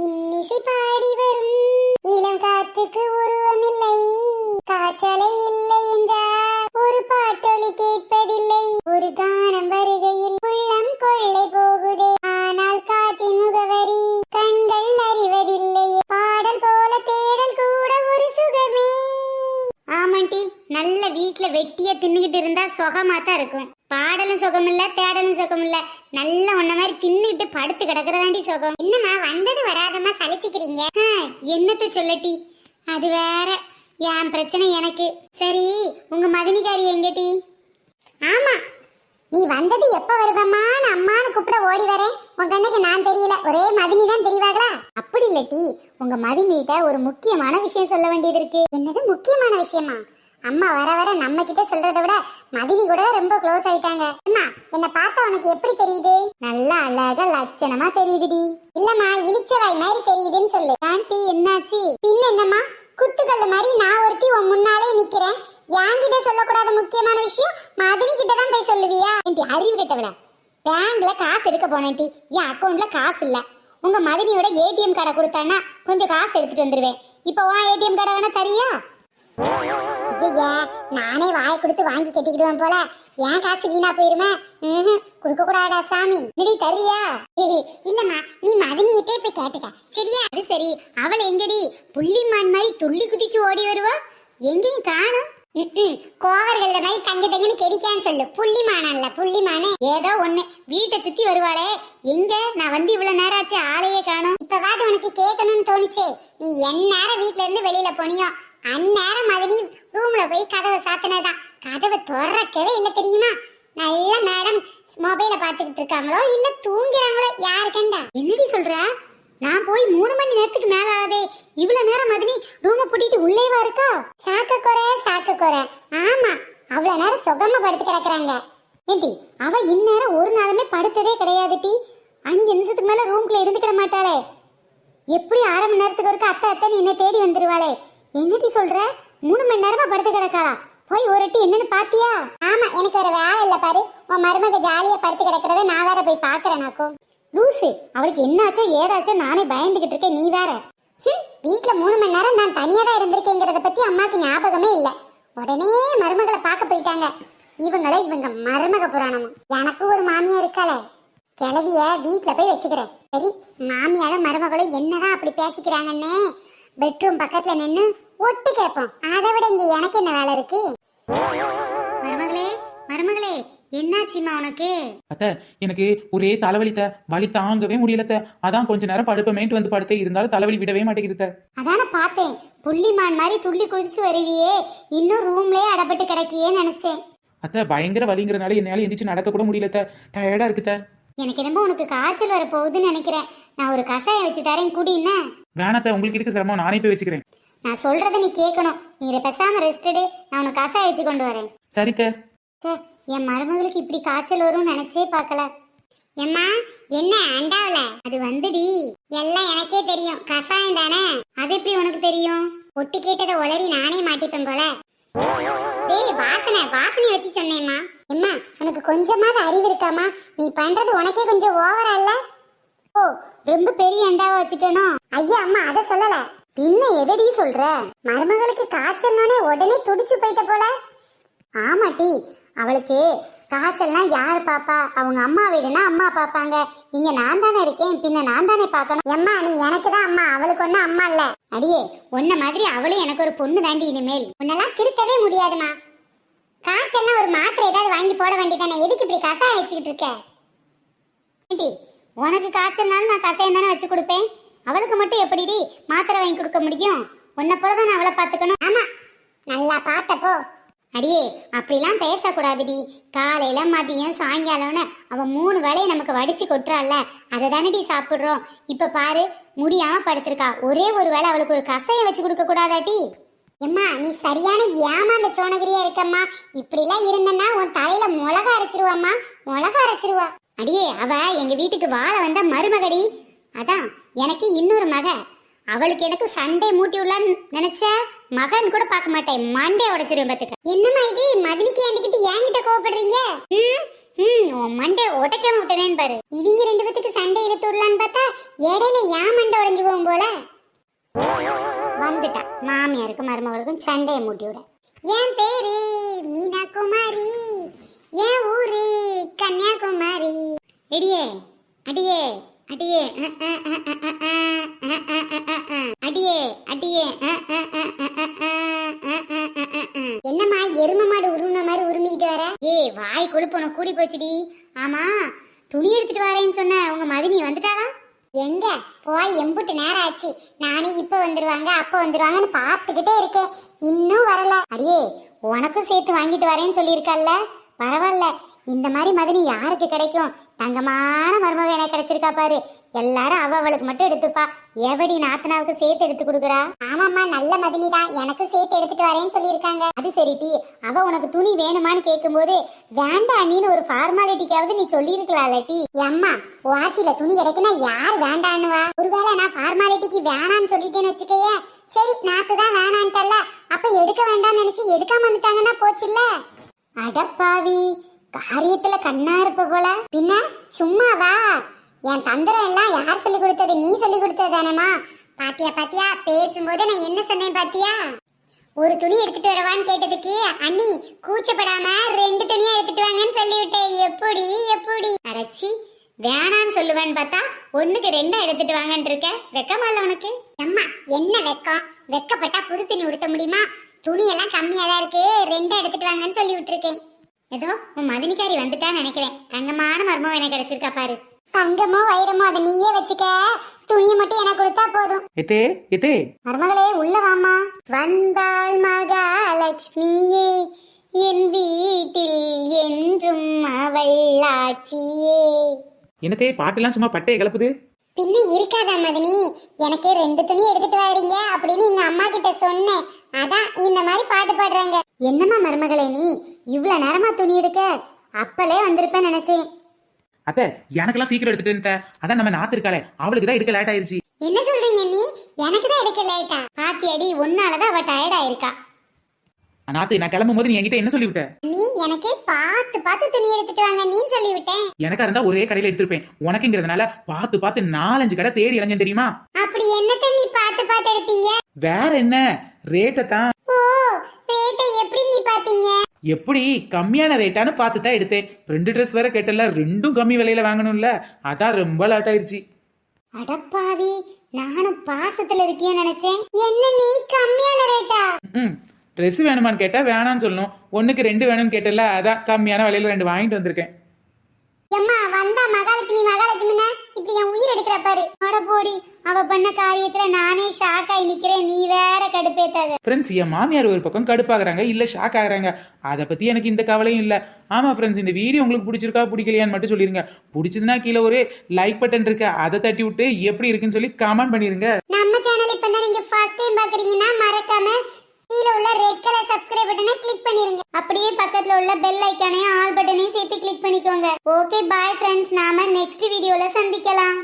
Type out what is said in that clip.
இன்னிசை பாடி வரும் இளம் காற்றுக்கு உருவமில்லை, காற்றலை இல்லை என்றால் ஒரு பாட்டொலி கேட்பதில்லை. ஒரு கானம் வருகையில் உள்ளம் கொள்ளை போகுதே, ஆனால் காற்றின் முகவரி கண்கள் அறிவதில்லை. பாடல் போல தேடல் கூட ஒரு சுகமே. ஆமாண்டி, நல்ல வீட்டுல வெட்டிய தின்னுகிட்டு இருந்தா சுகமா தான் இருக்கும். பாடலும் சுகம் இல்ல, தேடலும் சுகம் இல்ல. நல்ல உன்ன மாதிரி தின்னுட்டு படுத்து கிடக்குறதாண்டி சுகம். என்னம்மா வந்தது வராதமா சலிச்சுக்கிறீங்க? என்னத்த சொல்லட்டி, அது வேற. என் பிரச்சனை எனக்கு. சரி, உங்க மதினிகாரி எங்கடி? ஆமா, நீ வந்தது எப்ப வருவம்மான்னு அம்மான்னு கூப்பிட ஓடி வரேன். உங்க கண்ணுக்கு நான் தெரியல, ஒரே மதினி தான் தெரியவாங்களா? அப்படி இல்லட்டி, உங்க மதினிகிட்ட ஒரு முக்கியமான விஷயம் சொல்ல வேண்டியது இருக்கு. என்னது முக்கியமான விஷயமா? அம்மா வர வர நம்ம கிட்ட சொல்றதை விட மதினி கூட ரொம்ப க்ளோஸ் ஆயிட்டாங்க. அம்மா, என்ன பார்த்தா உனக்கு எப்படி தெரியுது? நல்லா அழகா லட்சணமா தெரியுதுடி. இல்லம்மா, இளிச்சவாய் மாதிரி தெரியுதுன்னு சொல்லு. ஆண்டி என்னாச்சு? பின்ன என்னம்மா, குத்துக்கல்லு மாதிரி நான் ஒருத்தி உன் முன்னாலே நிக்கிறேன். என்கிட்ட சொல்லக்கூடாத முக்கியமான விஷயம் மதினி கிட்ட தான் போய் சொல்லுவியா? ஆண்டி அறிவு கிட்டவள, பேங்க்ல காசு எடுக்க போனேன். என் அக்கௌண்ட்ல காசு இல்ல. உங்க மதினியோட ஏடிஎம் கார்டை கொடுத்தான்னா கொஞ்சம் காசு எடுத்துட்டு வந்துருவேன். இப்போ உன் ஏடிஎம் கார்டை வேணா தரியா? ஐயா, நானே வாயை கொடுத்து வாங்கி கட்டிக்கிடுவேன் போல. ஏன் காசு வீணா போயிருமே. கொடுக்க கூடாதா சாமி? நிடி தரியா? இல்லம்மா, நீ மதினியிட்டே போய் கேட்டுக்க சரியா? அது சரி, அவளை எங்கடி? புள்ளிமான் மாதிரி துள்ளி குதிச்சு ஓடி வருவா, எங்கேயும் காணும். கோவர்கள் மாதிரி தங்க தங்கன்னு கெடிக்கான்னு சொல்லு. புள்ளிமானம் இல்ல, புள்ளிமானே ஏதோ ஒண்ணு. வீட்டை சுத்தி வருவாளே, எங்க நான் வந்து இவ்வளவு நேரம் ஆச்சு, ஆளையே காணும். இப்பவாது உனக்கு கேட்கணும்னு தோணுச்சே. நீ எந்நேரம் வீட்டுல இருந்து வெளியில போனியோ அந்நேரம் மதினி ரூம்ல போய் கதவை சாத்தினதான். கதவை திறக்கவே இல்லை தெரியுமா? நல்ல மேடம் மொபைல பாத்துக்கிட்டு இருக்காங்களோ இல்ல தூங்குறாங்களோ யாரு கண்டா? என்னடி சொல்ற? நான் போய் 3 மணி நேரத்துக்கு மேல ஆகுதே, இவ்வளவு நேரம் மதினி ரூம பூட்டிட்டு உள்ளேவா இருக்கா? சாக்க குறை. ஆமா, அவ்வளவு நேரம் சுகமா படுத்து கிடக்குறாங்க. ஏண்டி, அவ இந்நேரம் ஒரு நாளுமே படுத்ததே கிடையாது டி. 5 நிமிஷத்துக்கு மேல ரூம்குள்ள இருந்துக்கிட மாட்டாளே. எப்படி 1/2 மணி நேரத்துக்கு ஒருக்க அத்தை என்ன தேடி வந்துருவாளே. என்னடி சொல்ற? 3 மணி நேரமா படுத்து கிடக்காளா? போய் ஒருட்டி என்னன்னு பாத்தியா? ஆமா, எனக்கு ஒரு வேலை இல்ல பாரு. உன் மருமக ஜாலியா படுத்து கிடக்கிறத நான் வேற போய் பாக்குறேனாக்கும். லூசு, அவளுக்கு என்னாச்சோ ஏதாச்சோ நானே பயந்துகிட்டு இருக்கேன். நீ வேற. வீட்டுல 3 மணி நேரம் நான் தனியா தான் இருந்திருக்கேங்கிறத பத்தி அம்மாக்கு ஞாபகமே இல்ல. உடனே மருமகளை பார்க்க போயிட்டாங்க. இவங்க மருமக புராணமும். எனக்கு ஒரு மாமியா இருக்காள, கிளவிய வீட்டுல போய் வச்சுக்கிறேன். சரி, மாமியாரும் மருமகளும் என்னதான் அப்படி பேசிக்கிறாங்கன்னு பெட்ரூம் பக்கத்துல நின்னு ஒட்டு கேட்போம். அதை விட இங்க எனக்கு என்ன வேலை இருக்கு? மருமகளே என்னாச்சுமா உனக்கு? அத்தை, எனக்கு ஒரே தலைவலித்த, வலி தாங்கவே முடியலத்த. அதான் கொஞ்ச நேரம் படுப்பமேட்டு வந்து படுத்தே, இருந்தாலும் தலைவலி விடவே மாட்டேங்குது. அதான பார்த்தேன், புள்ளிமான் மாதிரி துள்ளி குதிச்சு வருவியே, இன்னும் ரூம்லயே அடப்பட்டு கிடக்கியே நினைச்சேன். அத்தை, பயங்கர வலிங்கிறனால என்னால எந்திரிச்சு நடக்க கூட முடியலத்த. டயர்டா இருக்குத்த. எனக்கு என்னமோ உனக்கு காய்ச்சல் வர போகுதுன்னு நினைக்கிறேன். நான் ஒரு கசாயம் வச்சு தரேன், குடின்னா. வேணாத்த, உங்களுக்கு இருக்கு சிரமம், நானே போய் வச்சுக்கிறேன். நான் சொல்றத நீ கேட்கணும். நீ இதை பேசாம ரெஸ்ட் எடு, நான் உனக்கு கசாயம் வச்சு கொண்டு வரேன். சரித்த. சார், என் மருமகளுக்கு இப்படி காய்ச்சல் வரும்னு நினைச்சே பார்க்கல. எம்மா, என்ன அண்டாவல? அது வந்துடி, எல்லாம் எனக்கே தெரியும். கசாயம் தானே, அது எப்படி உனக்கு தெரியும்? ஒட்டு கேட்டதை உளறி நானே மாட்டிப்பேன் போல. டேய், வாசனை வச்சு சொன்னேம்மா. எம்மா, உனக்கு கொஞ்சமாவது அறிவு இருக்காமா? நீ பண்றது உனக்கே கொஞ்சம் ஓவரா இல்ல? ஓ, ரொம்ப பெரிய அண்டாவா வச்சுட்டேனோ? ஐயா அம்மா, அதை சொல்லல. பின்ன எதடி சொல்ற? மருமகளுக்கு காய்ச்சல்னோனே உடனே துடிச்சு போயிட்ட போல. ஆமாட்டி, அவளுக்கு காய்ச்சல்னா யாரு பாப்பா? அவங்க அம்மா வீடுனா அம்மா பாப்பாங்க. இங்க நான் தானே இருக்கேன், பின்ன நான் தானே பாக்கணும். எம்மா, நீ எனக்கு தான் அம்மா, அவளுக்கு ஒன்னும் அம்மா இல்ல. அடியே, உன்ன மாதிரி அவளும் எனக்கு ஒரு பொண்ணு தாண்டி. இனிமேல் உன்னெல்லாம் திருத்தவே முடியாதுமா. காய்ச்சல்னா ஒரு மாத்திரை ஏதாவது வாங்கி போட வேண்டியதானே? எதுக்கு இப்படி கசாயம் வச்சுக்கிட்டு இருக்க? உனக்கு காய்ச்சல்னாலும் நான் கசாயம் தானே வச்சு கொடுப்பேன். அவளுக்கு மட்டும் எப்படிடி மாத்திரை வாங்கி கொடுக்க முடியும்? உன்னை போலதான் அவளை பாத்துக்கணும். ஆமா, நல்லா பார்த்தப்போ. அடியே, அப்படிலாம் பேசக்கூடாதுடி. காலையில மதியம் சாயங்காலம்னு அவ 3 வேளையை நமக்கு வடிச்சு கொட்டுறாள்ல, அதை தானடி சாப்பிடுறோம். இப்ப பாரு, முடியாம படுத்திருக்கா. ஒரே ஒரு வேளை அவளுக்கு ஒரு கசாயம் வச்சு கொடுக்க கூடாதாட்டி? எம்மா, நீ சரியான ஏமாந்த சோனகிரியா இருக்கம்மா. இப்படிலாம் இருந்தன்னா உன் தலையில மிளகா அரைச்சிருவாம்மா, மிளகா அரைச்சிருவா. அடியே, அவ எங்க வீட்டுக்கு வாழ வந்த மருமகடி. அதான் எனக்கு இன்னொரு மக. அவளுக்கு எனக்கு சண்டை மூட்டி உள்ளான்னு நினைச்ச மகன் கூட பார்க்க மாட்டேன், மண்டே உடைச்சிருவேன் பாத்துக்க. என்னம்மா இது, மதினிக்கு என்கிட்ட ஏங்கிட்ட கோவப்படுறீங்க? மண்டே உடைக்காம விட்டனேன்னு பாரு. இவங்க 2 பேத்துக்கு சண்டை இழுத்து விடலான்னு பார்த்தா இடையில ஏன் மண்டை உடைஞ்சு போக எப்பவும் போல வந்துட்டா மாமியாருக்கும் மருமகளுக்கும் சண்டையை மூட்டி விட. என் பேரு மீனா குமாரி, என் ஊரு கன்னியாகுமரி. அடியே அடியே அடியே அடியே அடியே என்னம்மா எரும மாடு உருவின மாதிரி உருமிக்கிட்டு வர? ஏய் வாய் கொழுப்பு உனக்கு கூடி போச்சுடி. ஆமா துணி எடுத்துட்டு வரேன்னு சொன்ன உங்க மதினி வந்துட்டாளா? எங்க போய் எம்புட்டு நேரம் ஆச்சு. நானே இப்ப வந்துருவாங்க அப்ப வந்துருவாங்கன்னு பாத்துக்கிட்டே இருக்கேன், இன்னும் வரல. அடியே உனக்கும் சேர்த்து வாங்கிட்டு வரேன்னு சொல்லியிருக்கல்ல, பரவாயில்ல. இந்த மாதிரி மதினி யாருக்கு கிடைக்கும்? தங்கமான மருமக எனக்கு கிடைச்சிருக்கா பாரு. எல்லாரும் அவளுக்கு மட்டும் எடுத்துப்பா, எவடி நாத்தனாவுக்கு சேர்த்து எடுத்து கொடுக்குறா? ஆமாம்மா நல்ல மதினி தான், எனக்கு சேர்த்து எடுத்துட்டு வரேன்னு சொல்லியிருக்காங்க. அது சரி டி, அவ உனக்கு துணி வேணுமான்னு கேட்கும்போது வேண்டாம் நீன்னு ஒரு ஃபார்மாலிட்டிக்காவது நீ சொல்லியிருக்கலாம்ல டி. அம்மா வாசியில துணி கிடைக்குன்னா யார் வேண்டான்னுவா? ஒருவேளை நான் ஃபார்மாலிட்டிக்கு வேணான்னு சொல்லிட்டேன்னு வச்சுக்கையே, சரி நாத்து தான் வேணான்ட்டல்ல, அப்ப எடுக்க வேண்டாம்னு நினைச்சு எடுக்காம வந்துட்டாங்கன்னா போச்சுல்ல. அடப்பாவி, காரியத்துல கண்ணா இருப்ப போல. பின்ன சும்மாவா? என் தந்திரம் எல்லாம் யார் சொல்லி கொடுத்தது? நீ சொல்லி கொடுத்தது தானேமா? பாத்தியா பாத்தியா, பேசும்போது நான் என்ன சொன்னேன் பாத்தியா? ஒரு துணி எடுத்துட்டு வரவான்னு கேட்டதுக்கு அண்ணி கூச்சப்படாம 2 துணியா எடுத்துட்டு வாங்கன்னு சொல்லிவிட்டேன். எப்படி எப்படி அரைச்சி வேணான்னு சொல்லுவேன்னு பார்த்தா 1க்கு 2 எடுத்துட்டு வாங்கன்னு இருக்க. வெக்கமா இல்ல உனக்கு? அம்மா என்ன வெக்கம்? வெக்கப்பட்டா புது துணி உடுத்த முடியுமா? துணி எல்லாம் கம்மியா தான் இருக்கு, 2 எடுத்துட்டு வாங்கன்னு சொல்லி விட்டுருக்கேன். ஏதோ உன் மதினிக்காரி வந்துட்டான்னு நினைக்கிறேன். தங்கமான மர்மம் எனக்கு கிடைச்சிருக்கா பாரு. தங்கமோ வைரமோ அதை நீயே வச்சுக்க, துணியை மட்டும் எனக்கு கொடுத்தா போதும். எத்தே எத்தே மருமகளே உள்ள வாமா. வந்தாள் மகாலட்சுமியே, என் வீட்டில் என்றும் அவள் ஆட்சியே. என்னத்தே பாட்டெல்லாம் சும்மா பட்டையை கிளப்புது? பின்ன இருக்காதா மதினி, எனக்கு 2 துணி எடுத்துட்டு வரீங்க அப்படின்னு எங்க அம்மா கிட்ட சொன்னேன், அதான் இந்த மாதிரி பாட்டு பாடுறாங்க. என்னம்மா மருமகளே நீ இவ்வளவு நேரமா துணி எடுக்க? அப்பலே வந்திருப்பேன்னு நினைச்சேன். அத்தை எனக்கெல்லாம் சீக்கிரம் எடுத்துட்டு, அதான் நம்ம நாத்து இருக்காளே அவளுக்கு தான் எடுக்க லேட் ஆயிருச்சு. என்ன சொல்றீங்க நீ? எனக்கு தான் எடுக்க லேட்டா? பாத்தியடி உன்னாலதான் அவ டயர்டா இருக்கா. நாத்து நான் கிளம்பும் போது நீ என்கிட்ட என்ன சொல்லிவிட்ட? நீ எனக்கே பார்த்து பார்த்து துணி எடுத்துட்டு வாங்க நீ சொல்லிவிட்டேன். எனக்கா இருந்தா ஒரே கடையில எடுத்திருப்பேன், உனக்குங்கிறதுனால பார்த்து பார்த்து 4-5 கடை தேடி இளைஞன் தெரியுமா? அப்படி என்னத்த நீ பார்த்து பார்த்து எடுத்தீங்க? வேற என்ன, ரேட்டை தான். ஓ ரேட்டை எப்படி நீ பாத்தீங்க? எப்படி கம்மியான ரேட்டான்னு பார்த்து தான் எடுத்தேன். 2 ட்ரெஸ் வேற கேட்டல, 2ம் கம்மி விலையில வாங்கணும்ல, அதான் ரொம்ப லேட் ஆயிருச்சு. அடப்பாவி, நானும் பாசத்துல இருக்கேன்னு நினைச்சேன். என்ன நீ கம்மியான ரேட்டா? ட்ரெஸ் வேணுமான்னு கேட்டா வேணான்னு சொல்லணும், 1க்கு 2 வேணும்னு கேட்டல, அதான் கம்மியான விலையில 2 வாங்கிட்டு வந்திருக்கேன். அம்மா வந்தா மகாலட்சுமி மகாலட்சுமினா இப்படி என் உயிர் எடுக்கிற பாரு. அட போடி, அவ பண்ண காரியத்துல நானே ஷாக் ஆகி நிக்கிறேன், நீ வேற கடுப்பேத்தாத. ஃப்ரெண்ட்ஸ், என் மாமியார் ஒரு பக்கம் கடுப்பாகிறாங்க, இல்ல ஷாக் ஆகுறாங்க, அதை பத்தி எனக்கு இந்த கவலையும் இல்ல. ஆமா ஃப்ரெண்ட்ஸ், இந்த வீடியோ உங்களுக்கு பிடிச்சிருக்கா பிடிக்கலையான்னு மட்டும் சொல்லிருங்க. பிடிச்சதுன்னா கீழே ஒரு லைக் பட்டன் இருக்கு, அதை தட்டி விட்டு எப்படி இருக்குன்னு சொல்லி கமெண்ட் பண்ணிருங்க. நம்ம சேனல் இப்ப தான் நீங்க ஃபர்ஸ்ட் டைம் பாக்குறீங்கன்னா மறக்காம கீழ உள்ள ரெட் கலர் சப்ஸ்கிரைப் பட்டனை கிளிக் பண்ணிருங்க. அப்படியே பக்கத்துல உள்ள பெல் ஐகானையும் ஆல் பட்டனையும் சேர்த்து கிளிக் பண்ணிக்கோங்க. ஓகே பாய் ஃப்ரெண்ட்ஸ், நாம நெக்ஸ்ட் வீடியோல சந்திக்கலாம்.